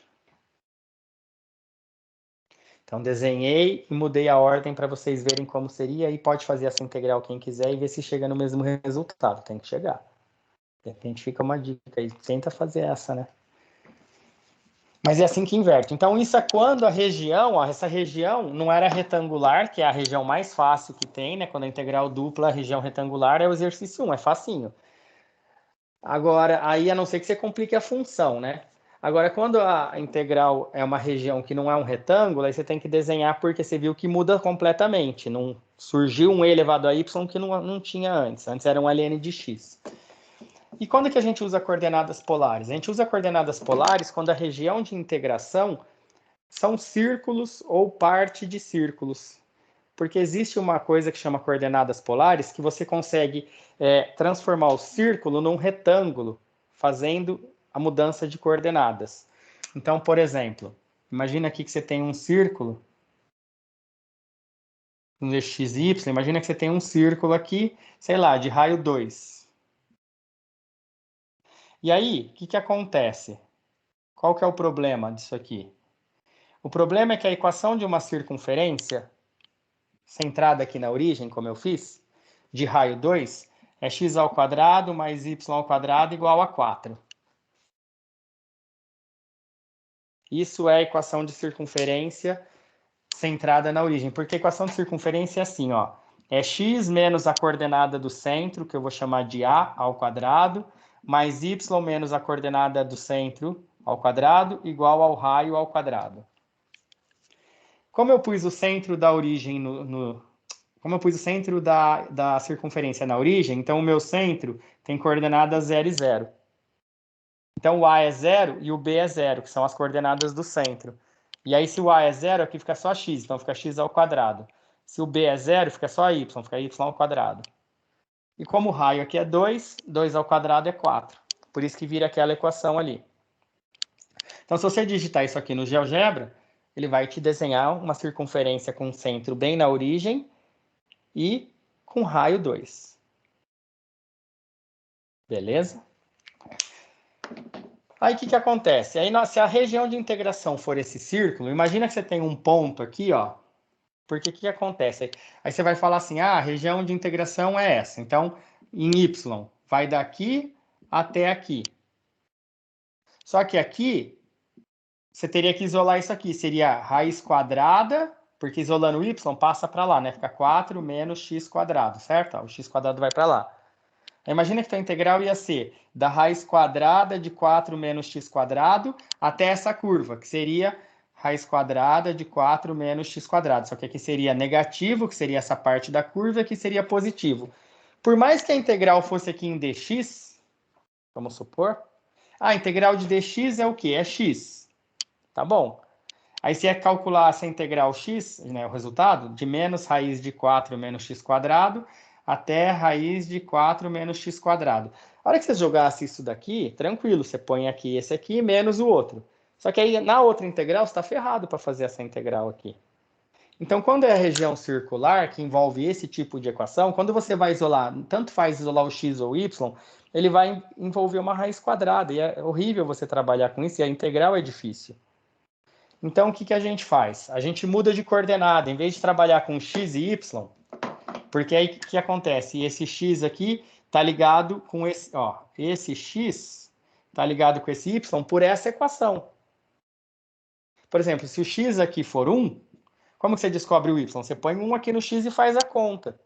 Então, desenhei e mudei a ordem para vocês verem como seria. E pode fazer essa integral quem quiser e ver se chega no mesmo resultado. Tem que chegar. De repente fica uma dica aí. Tenta fazer essa, né? Mas é assim que inverte. Então, isso é quando a região, ó, essa região não era retangular, que é a região mais fácil que tem, né? Quando a integral dupla, a região retangular é o exercício 1, é facinho. Agora, aí a não ser que você complique a função, né? Agora, quando a integral é uma região que não é um retângulo, aí você tem que desenhar porque você viu que muda completamente. Não surgiu um e elevado a y que não tinha antes. Antes era um ln de x. E quando que a gente usa coordenadas polares? A gente usa coordenadas polares quando a região de integração são círculos ou parte de círculos. Porque existe uma coisa que chama coordenadas polares que você consegue transformar o círculo num retângulo, fazendo a mudança de coordenadas. Então, por exemplo, imagina aqui que você tem um círculo, um xy, imagina que você tem um círculo aqui, sei lá, de raio 2. E aí, o que acontece? Qual que é o problema disso aqui? O problema é que a equação de uma circunferência, centrada aqui na origem, como eu fiz, de raio 2, é x ao quadrado mais y ao quadrado igual a 4. Isso é a equação de circunferência centrada na origem. Porque a equação de circunferência é assim, ó. É x menos a coordenada do centro, que eu vou chamar de a ao quadrado, mais y menos a coordenada do centro ao quadrado, igual ao raio ao quadrado. Como eu pus o centro da origem como eu pus o centro da circunferência na origem, então o meu centro tem coordenadas 0 e 0. Então o A é 0 e o B é 0, que são as coordenadas do centro. E aí se o A é 0, aqui fica só x, então fica x ao quadrado. Se o B é 0, fica só y, fica y ao quadrado. E como o raio aqui é 2, 2 ao quadrado é 4. Por isso que vira aquela equação ali. Então se você digitar isso aqui no GeoGebra, ele vai te desenhar uma circunferência com centro bem na origem e com raio 2. Beleza? Aí o que acontece? Aí, se a região de integração for esse círculo, imagina que você tem um ponto aqui, ó. Porque o que acontece? Aí você vai falar assim, a região de integração é essa. Então, em y, vai daqui até aqui. Só que aqui, você teria que isolar isso aqui. Seria raiz quadrada, porque isolando o y, passa para lá, né? Fica 4 menos x quadrado, certo? O x quadrado vai para lá. Imagina que a integral ia ser da raiz quadrada de 4 menos x quadrado até essa curva, que seria raiz quadrada de 4 menos x quadrado. Só que aqui seria negativo, que seria essa parte da curva, que seria positivo. Por mais que a integral fosse aqui em dx, vamos supor, a integral de dx é o quê? É x. Tá bom. Aí se é calcular essa integral x, né, o resultado, de menos raiz de 4 menos x quadrado até raiz de 4 menos x quadrado. A hora que você jogasse isso daqui, tranquilo, você põe aqui esse aqui menos o outro. Só que aí na outra integral você está ferrado para fazer essa integral aqui. Então, quando é a região circular, que envolve esse tipo de equação, quando você vai isolar, tanto faz isolar o x ou o y, ele vai envolver uma raiz quadrada, e é horrível você trabalhar com isso, e a integral é difícil. Então, o que a gente faz? A gente muda de coordenada, em vez de trabalhar com x e y, porque aí o que acontece? Esse x aqui está ligado com esse, ó, esse x está ligado com esse y por essa equação. Por exemplo, se o x aqui for 1, como que você descobre o y? Você põe 1 aqui no x e faz a conta.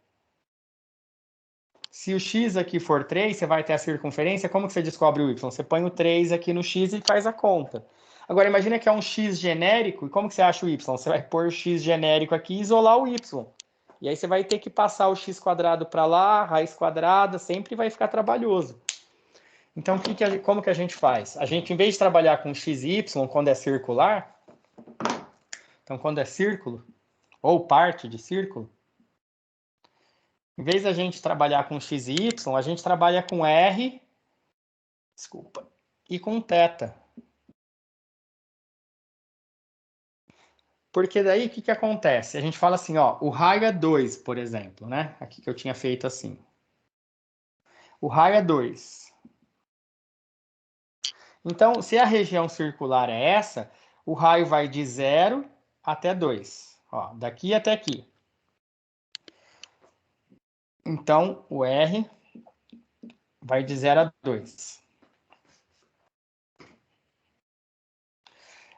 Se o x aqui for 3, você vai ter a circunferência, como que você descobre o y? Você põe o 3 aqui no x e faz a conta. Agora, imagina que é um x genérico, e como que você acha o y? Você vai pôr o x genérico aqui e isolar o y. E aí você vai ter que passar o x quadrado para lá, raiz quadrada, sempre vai ficar trabalhoso. Então, como que a gente faz? A gente, em vez de trabalhar com x e y, quando é circular, então quando é círculo, ou parte de círculo, em vez da gente trabalhar com x e y, a gente trabalha com r, desculpa, e com θ. Porque daí, o que acontece? A gente fala assim, ó, o raio é 2, por exemplo, né? Aqui que eu tinha feito assim. O raio é 2. Então, se a região circular é essa, o raio vai de 0 até 2. Ó, daqui até aqui. Então, o R vai de 0 a 2.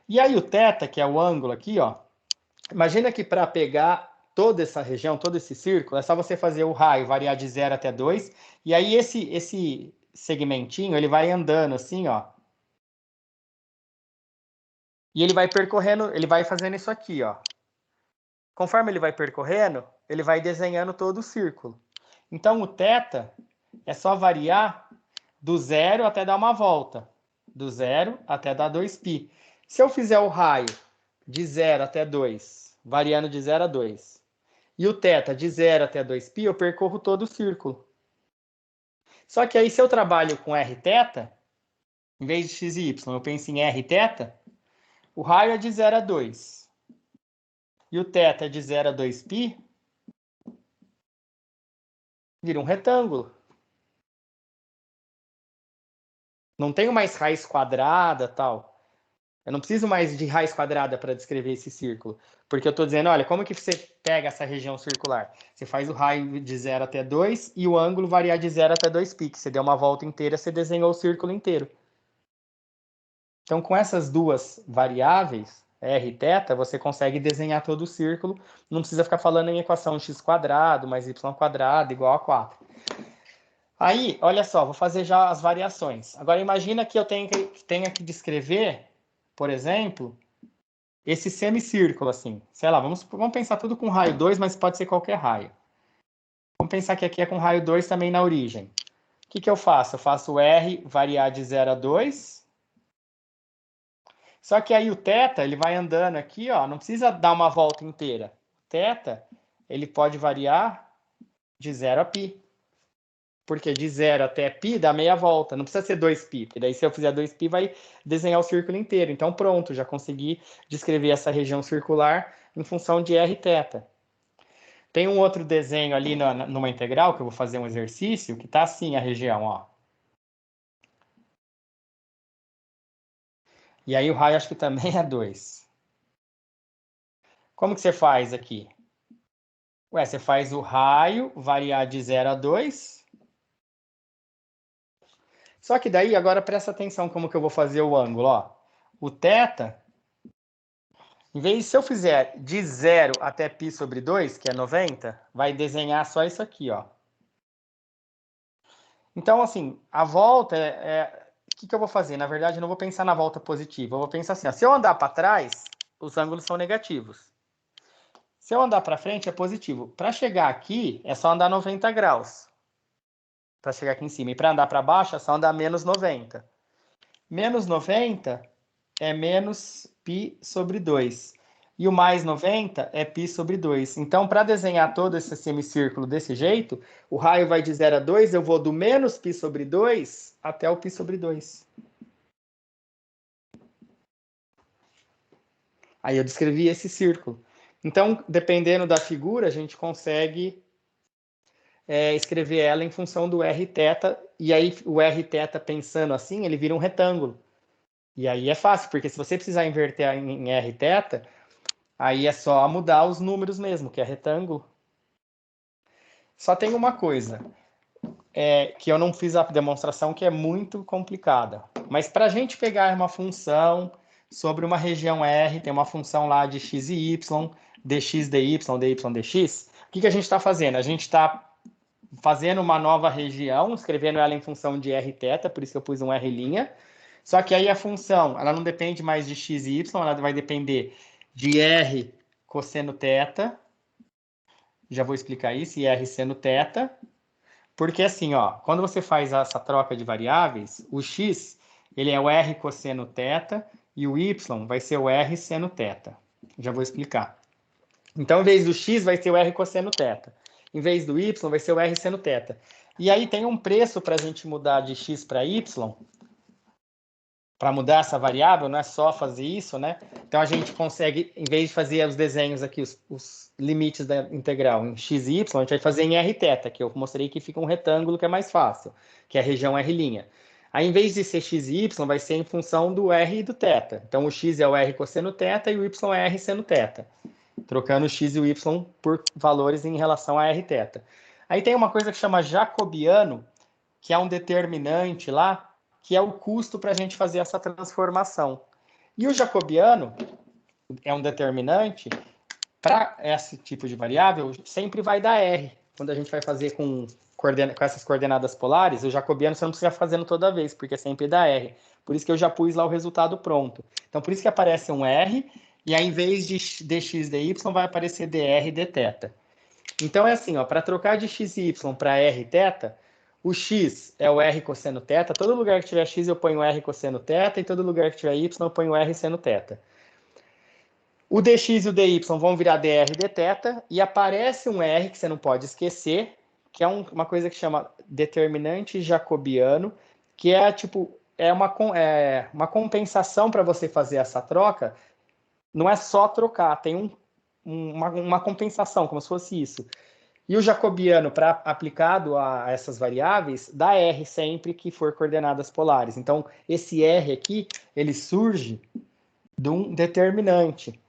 E aí o θ, que é o ângulo aqui, ó. Imagina que para pegar toda essa região, todo esse círculo, é só você fazer o raio variar de 0 até 2. E aí esse segmentinho, ele vai andando assim, ó. E ele vai percorrendo, ele vai fazendo isso aqui, ó. Conforme ele vai percorrendo, ele vai desenhando todo o círculo. Então, o θ é só variar do 0 até dar uma volta. Do 0 até dar 2π. Se eu fizer o raio de 0 até 2, variando de 0 a 2, e o θ de 0 até 2π, eu percorro todo o círculo. Só que aí, se eu trabalho com rθ, em vez de x e y, eu penso em rθ, o raio é de 0 a 2. E o θ é de 0 a 2π, vira um retângulo. Não tenho mais raiz quadrada, tal. Eu não preciso mais de raiz quadrada para descrever esse círculo. Porque eu estou dizendo, olha, como que você pega essa região circular? Você faz o raio de 0 até 2 e o ângulo variar de 0 até 2π. Você deu uma volta inteira, você desenhou o círculo inteiro. Então, com essas duas variáveis, r e θ, você consegue desenhar todo o círculo. Não precisa ficar falando em equação x quadrado mais y quadrado igual a 4. Aí, olha só, vou fazer já as variações. Agora, imagina que eu tenha que descrever, por exemplo, esse semicírculo, assim. Sei lá, vamos pensar tudo com raio 2, mas pode ser qualquer raio. Vamos pensar que aqui é com raio 2 também na origem. O que eu faço? Eu faço o R variar de 0 a 2. Só que aí o θ, ele vai andando aqui, ó, não precisa dar uma volta inteira. O θ, ele pode variar de 0 a π. Porque de 0 até π dá meia volta, não precisa ser 2π, porque daí se eu fizer 2π vai desenhar o círculo inteiro. Então pronto, já consegui descrever essa região circular em função de r θ. Tem um outro desenho ali numa integral, que eu vou fazer um exercício, que está assim a região, ó. E aí o raio acho que também é 2. Como que você faz aqui? Ué, você faz o raio variar de 0 a 2. Só que daí, agora presta atenção como que eu vou fazer o ângulo, ó. O θ, em vez, se eu fizer de 0 até π sobre 2, que é 90, vai desenhar só isso aqui, ó. Então, assim, a volta o que eu vou fazer? Na verdade, eu não vou pensar na volta positiva. Eu vou pensar assim, ó, se eu andar para trás, os ângulos são negativos. Se eu andar para frente, é positivo. Para chegar aqui, é só andar 90 graus. Para chegar aqui em cima. E para andar para baixo, é só andar menos 90. Menos 90 é menos π sobre 2. E o mais 90 é π sobre 2. Então, para desenhar todo esse semicírculo desse jeito, o raio vai de 0 a 2, eu vou do menos π sobre 2 até o π sobre 2. Aí eu descrevi esse círculo. Então, dependendo da figura, a gente consegue escrever ela em função do rθ, e aí o rθ, pensando assim, ele vira um retângulo. E aí é fácil, porque se você precisar inverter em rθ, aí é só mudar os números mesmo, que é retângulo. Só tem uma coisa, que eu não fiz a demonstração, que é muito complicada. Mas para a gente pegar uma função sobre uma região R, tem uma função lá de x e y, dx, dy, dy, dx, o que a gente está fazendo? A gente está fazendo uma nova região, escrevendo ela em função de rθ, por isso que eu pus um R'. Só que aí a função, ela não depende mais de x e y, ela vai depender de r cosseno θ. Já vou explicar isso, e r seno θ. Porque assim, ó, quando você faz essa troca de variáveis, o x, ele é o r cosseno θ, e o y vai ser o r seno θ. Já vou explicar. Então, em vez do x, vai ser o r cosseno θ. Em vez do y, vai ser o r seno θ. E aí tem um preço para a gente mudar de x para y, para mudar essa variável, não é só fazer isso, né? Então a gente consegue, em vez de fazer os desenhos aqui, os limites da integral em x e y, a gente vai fazer em rθ, que eu mostrei que fica um retângulo que é mais fácil, que é a região R'. Aí, em vez de ser x e y, vai ser em função do r e do θ. Então o x é o r cosseno θ e o y é r seno θ. Trocando o x e o y por valores em relação a rθ. Aí tem uma coisa que chama jacobiano, que é um determinante lá, que é o custo para a gente fazer essa transformação. E o jacobiano é um determinante para esse tipo de variável, sempre vai dar R. Quando a gente vai fazer com essas coordenadas polares, o jacobiano você não precisa fazendo toda vez, porque sempre dá R. Por isso que eu já pus lá o resultado pronto. Então, por isso que aparece um R, e aí, em vez de dx, dy, vai aparecer dr, dθ. Então, é assim, para trocar de x e y para rθ, o x é o r cosseno θ. Todo lugar que tiver x eu ponho r cosseno θ, e todo lugar que tiver y eu ponho r seno θ. O dx e o dy vão virar dr, dθ, e aparece um r que você não pode esquecer, que é uma coisa que chama determinante jacobiano, que é tipo uma compensação para você fazer essa troca. Não é só trocar, tem uma compensação, como se fosse isso. E o jacobiano, aplicado a essas variáveis, dá R sempre que for coordenadas polares. Então, esse R aqui, ele surge de um determinante.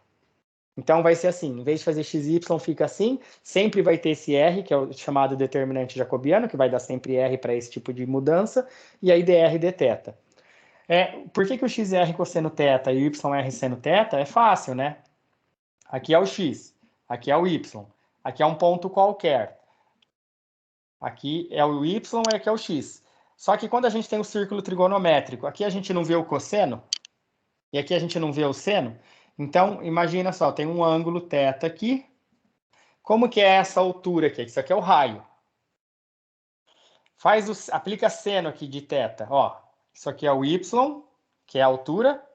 Então, vai ser assim, em vez de fazer x e y, fica assim, sempre vai ter esse R, que é o chamado determinante jacobiano, que vai dar sempre R para esse tipo de mudança, e aí dr, dθ. Por que o x é R cosseno θ e o y é R seno θ? É fácil, né? Aqui é o x, aqui é o y, aqui é um ponto qualquer. Aqui é o y e aqui é o x. Só que quando a gente tem o círculo trigonométrico, aqui a gente não vê o cosseno, e aqui a gente não vê o seno. Então, imagina só, tem um ângulo θ aqui. Como que é essa altura aqui? Isso aqui é o raio. Aplica seno aqui de θ. Ó, isso aqui é o y, que é a altura.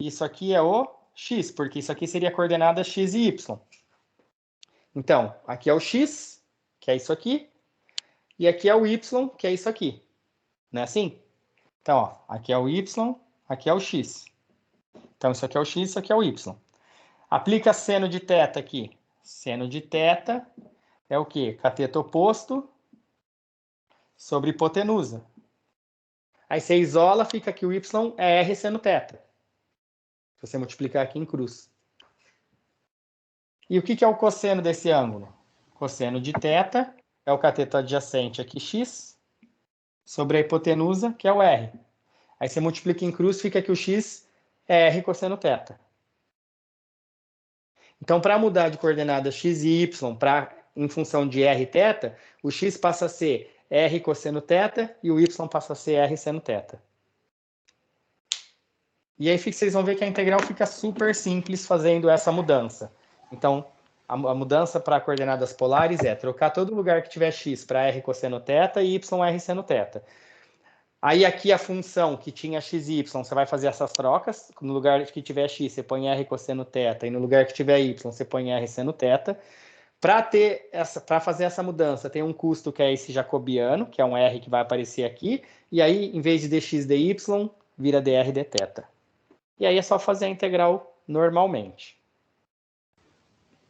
E isso aqui é o x, porque isso aqui seria a coordenada x e y. Então, aqui é o x, que é isso aqui. E aqui é o y, que é isso aqui. Não é assim? Então, ó, aqui é o y, aqui é o x. Então, isso aqui é o x, isso aqui é o y. Aplica seno de θ aqui. Seno de θ é o quê? Cateto oposto sobre hipotenusa. Aí você isola, fica que o y é r seno θ. Se você multiplicar aqui em cruz. E o que é o cosseno desse ângulo? Cosseno de θ é o cateto adjacente aqui, x, sobre a hipotenusa, que é o r. Aí você multiplica em cruz, fica que o x é r cosseno θ. Então, para mudar de coordenada x e y em função de rθ, o x passa a ser R cosseno θ e o y passa a ser R seno θ. E aí vocês vão ver que a integral fica super simples fazendo essa mudança. Então, a mudança para coordenadas polares é trocar todo lugar que tiver x para R cosseno θ e y R seno θ. Aí aqui a função que tinha x e y, você vai fazer essas trocas. No lugar que tiver x, você põe R cosseno θ, e no lugar que tiver y, você põe R seno θ. Para fazer essa mudança, tem um custo que é esse jacobiano, que é um R que vai aparecer aqui, e aí, em vez de dx dy, vira dr dθ. E aí é só fazer a integral normalmente.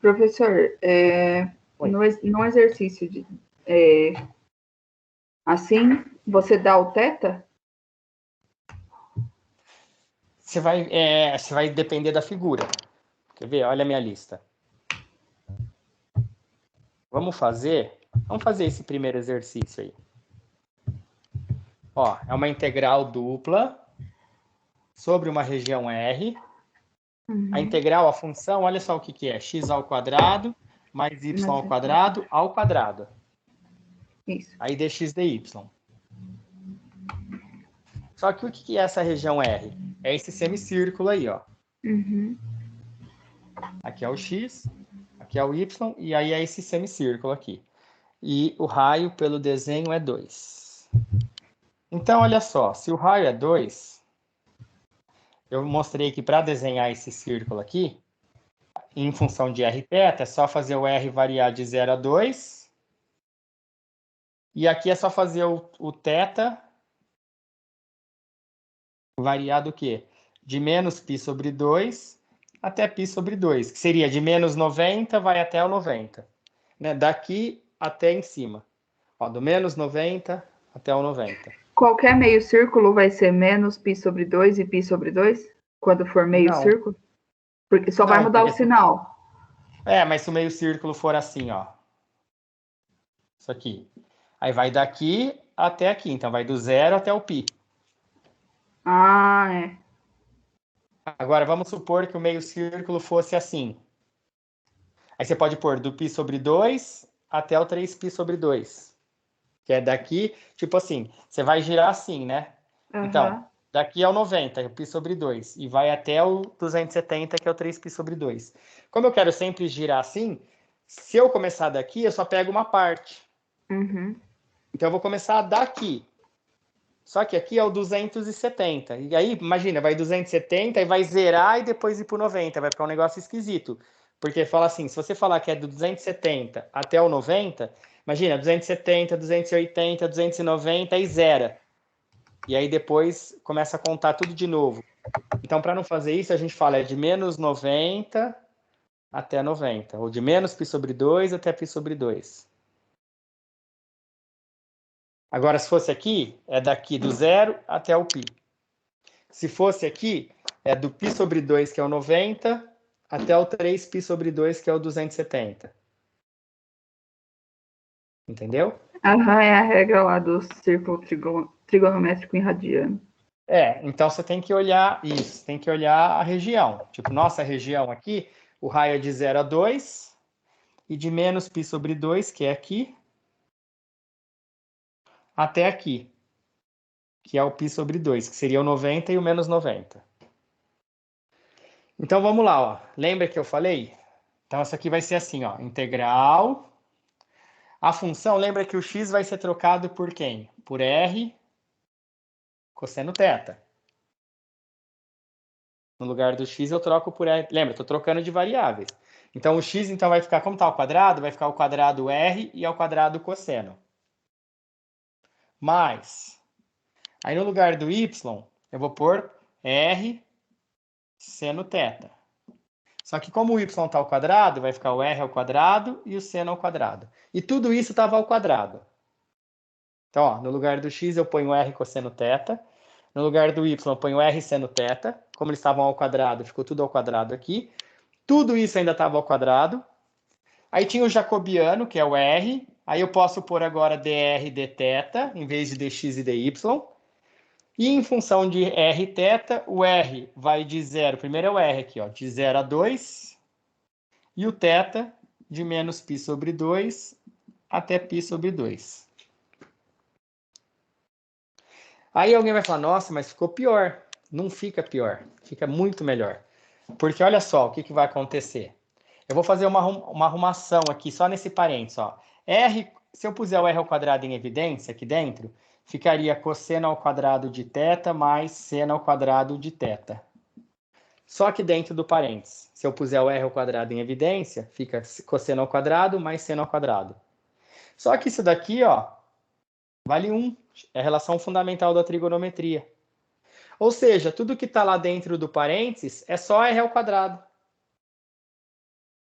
Professor, no exercício assim, você dá o θ? Você vai depender da figura. Quer ver? Olha a minha lista. Vamos fazer esse primeiro exercício aí. Ó, é uma integral dupla sobre uma região R. A integral, a função, olha só o que é. X ao quadrado mais y ao quadrado. Isso. Aí dx dy. Só que o que é essa região R? É esse semicírculo aí, ó. Aqui é o x, aqui é o y, e aí é esse semicírculo aqui. E o raio pelo desenho é 2. Então, olha só, se o raio é 2, eu mostrei que para desenhar esse círculo aqui, em função de r θ, é só fazer o r variar de 0 a 2. E aqui é só fazer o θ variar do quê? De menos π sobre 2 até π sobre 2, que seria de menos 90 vai até o 90. Né? Daqui até em cima. Ó, do menos 90 até o 90. Qualquer meio círculo vai ser menos π sobre 2 e π sobre 2? Quando for meio círculo? Porque só vai mudar o sinal. Mas se o meio círculo for assim, ó. Isso aqui. Aí vai daqui até aqui. Então, vai do 0 até o π. Ah, é. Agora, vamos supor que o meio círculo fosse assim. Aí você pode pôr do π sobre 2 até o 3π sobre 2. Que é daqui, tipo assim, você vai girar assim, né? Então, daqui é o 90, é o π sobre 2. E vai até o 270, que é o 3π sobre 2. Como eu quero sempre girar assim, se eu começar daqui, eu só pego uma parte. Então, eu vou começar daqui. Só que aqui é o 270. E aí, imagina, vai 270 e vai zerar e depois ir para o 90. Vai ficar um negócio esquisito. Porque fala assim, se você falar que é do 270 até o 90, imagina, 270, 280, 290 e zera. E aí depois começa a contar tudo de novo. Então, para não fazer isso, a gente fala de menos 90 até 90. Ou de menos π sobre 2 até π sobre 2. Agora, se fosse aqui, é daqui do 0 até o π. Se fosse aqui, é do π sobre 2, que é o 90, até o 3π sobre 2, que é o 270. Entendeu? É a regra lá do círculo trigonométrico em radiano. Então você tem que olhar isso, tem que olhar a região. Tipo, nossa região aqui, o raio é de 0 a 2, e de menos π sobre 2, que é aqui, até aqui, que é o π sobre 2, que seria o 90 e o menos 90. Então vamos lá, ó. Lembra que eu falei? Então isso aqui vai ser assim, ó, integral. A função, lembra que o x vai ser trocado por quem? Por r cosseno θ. No lugar do x eu troco por r. Lembra, estou trocando de variáveis. Então o x então vai ficar, como está ao quadrado, vai ficar ao quadrado r e ao quadrado cosseno. Mais, aí no lugar do y, eu vou pôr r seno θ. Só que como o y está ao quadrado, vai ficar o r ao quadrado e o seno ao quadrado. E tudo isso estava ao quadrado. Então, ó, no lugar do x eu ponho r cosseno θ. No lugar do y eu ponho r seno θ. Como eles estavam ao quadrado, ficou tudo ao quadrado aqui. Tudo isso ainda estava ao quadrado. Aí tinha o jacobiano, que é o r. Aí eu posso pôr agora dr dθ, em vez de dx e dy. E em função de r θ, o r vai de 0, primeiro é o r aqui, ó, de 0 a 2. E o θ de menos π sobre 2 até π sobre 2. Aí alguém vai falar, nossa, mas ficou pior. Não fica pior, fica muito melhor. Porque olha só o que vai acontecer. Eu vou fazer uma arrumação aqui, só nesse parênteses, ó. R, se eu puser o R ao quadrado em evidência aqui dentro, ficaria cosseno ao quadrado de θ mais seno ao quadrado de θ. Só que dentro do parênteses, se eu puser o R ao quadrado em evidência, fica cosseno ao quadrado mais seno ao quadrado. Só que isso daqui, ó, vale 1. É a relação fundamental da trigonometria. Ou seja, tudo que está lá dentro do parênteses é só R ao quadrado.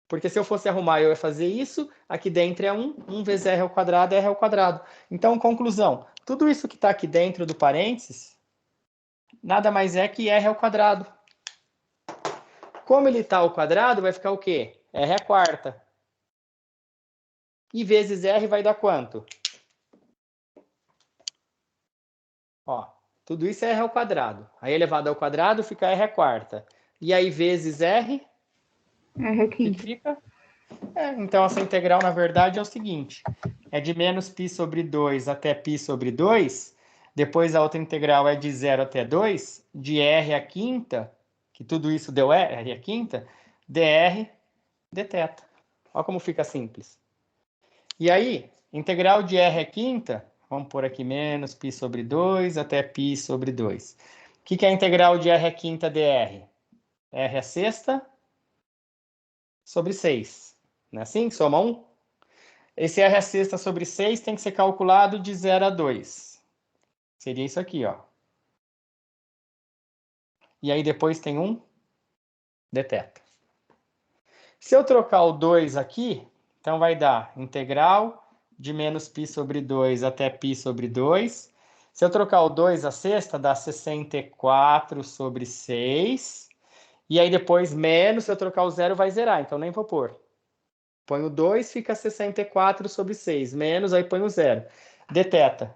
Porque se eu fosse arrumar, eu ia fazer isso, aqui dentro é 1, 1 vezes R ao quadrado é R ao quadrado. Então, conclusão, tudo isso que está aqui dentro do parênteses, nada mais é que R ao quadrado. Como ele está ao quadrado, vai ficar o quê? R à quarta. E vezes R vai dar quanto? Ó, tudo isso é R ao quadrado. Aí elevado ao quadrado fica R à quarta. E aí vezes R... R à quinta. O que fica? Então, essa integral, na verdade, é o seguinte. É de menos π sobre 2 até π sobre 2. Depois, a outra integral é de 0 até 2. De R à quinta, que tudo isso deu R à quinta, dr dθ. Olha como fica simples. E aí, integral de R à quinta, vamos pôr aqui menos π sobre 2 até π sobre 2. O que é a integral de R à quinta dr? R à sexta sobre 6. Não é assim? Soma 1. Esse R à sexta sobre 6 tem que ser calculado de 0 a 2. Seria isso aqui, ó. E aí depois tem um dθ. Se eu trocar o 2 aqui, então vai dar integral de menos π sobre 2 até π sobre 2. Se eu trocar o 2 à sexta, dá 64 sobre 6. E aí depois menos, se eu trocar o 0, vai zerar, então nem vou pôr. Põe o 2, fica 64 sobre 6. Menos, aí põe o 0. Dθ.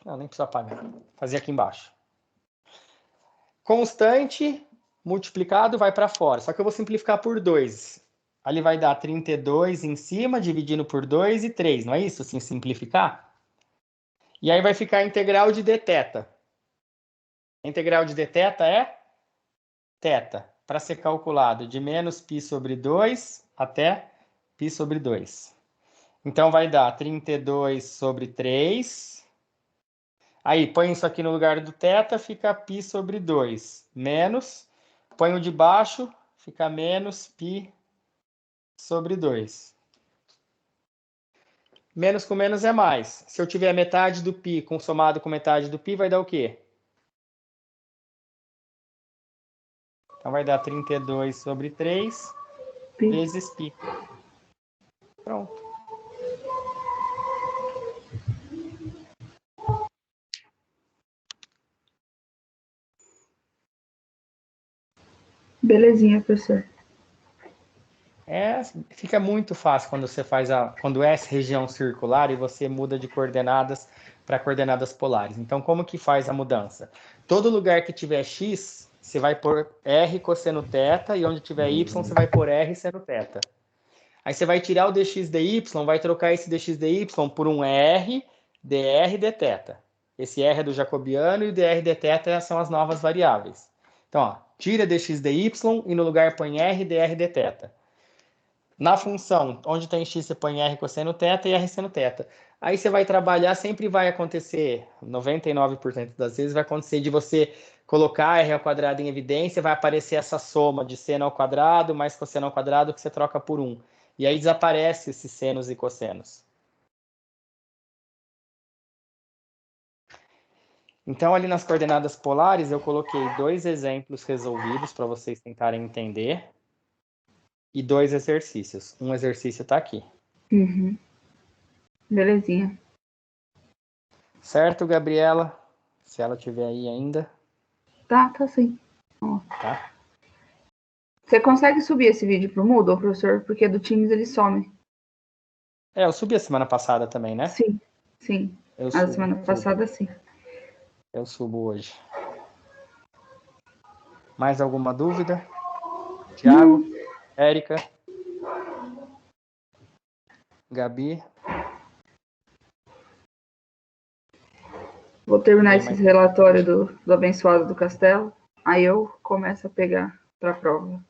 Não, nem precisa apagar. Vou fazer aqui embaixo. Constante multiplicado vai para fora. Só que eu vou simplificar por 2. Ali vai dar 32 em cima, dividindo por 2 e 3. Não é isso? Assim, simplificar? E aí vai ficar a integral de dθ. A integral de dθ é θ, para ser calculado de menos π sobre 2 até π sobre 2. Então vai dar 32 sobre 3. Aí, põe isso aqui no lugar do θ, fica π sobre 2. Menos, põe o de baixo, fica menos π sobre 2. Menos com menos é mais. Se eu tiver metade do π somado com metade do π, vai dar o quê? Então vai dar 32 sobre 3 vezes π. Pronto. Belezinha, professor. Fica muito fácil quando você faz quando é essa região circular e você muda de coordenadas para coordenadas polares. Então, como que faz a mudança? Todo lugar que tiver x, você vai pôr r cosseno θ, e onde tiver y, você vai pôr r seno θ. Aí você vai tirar o dx dy, vai trocar esse dx dy por um r dr dθ. Esse r é do jacobiano e o dr dθ são as novas variáveis. Então, ó, tira dx dy e no lugar põe r dr dθ. Na função, onde tem x, você põe r cosseno θ e r seno θ. Aí você vai trabalhar, sempre vai acontecer, 99% das vezes vai acontecer de você colocar r ao quadrado em evidência, vai aparecer essa soma de seno ao quadrado mais cosseno ao quadrado que você troca por 1. E aí desaparece esses senos e cossenos. Então, ali nas coordenadas polares, eu coloquei 2 exemplos resolvidos para vocês tentarem entender. E 2 exercícios. Um exercício está aqui. Uhum. Belezinha. Certo, Gabriela? Se ela estiver aí ainda. Tá sim. Ó. Tá. Você consegue subir esse vídeo pro Moodle, professor? Porque do Teams ele some. Eu subi a semana passada também, né? Sim. A semana passada, sim. Eu subo hoje. Mais alguma dúvida? Tiago? Érica? Gabi? Vou terminar esse relatório do abençoado do castelo. Aí eu começo a pegar para a prova.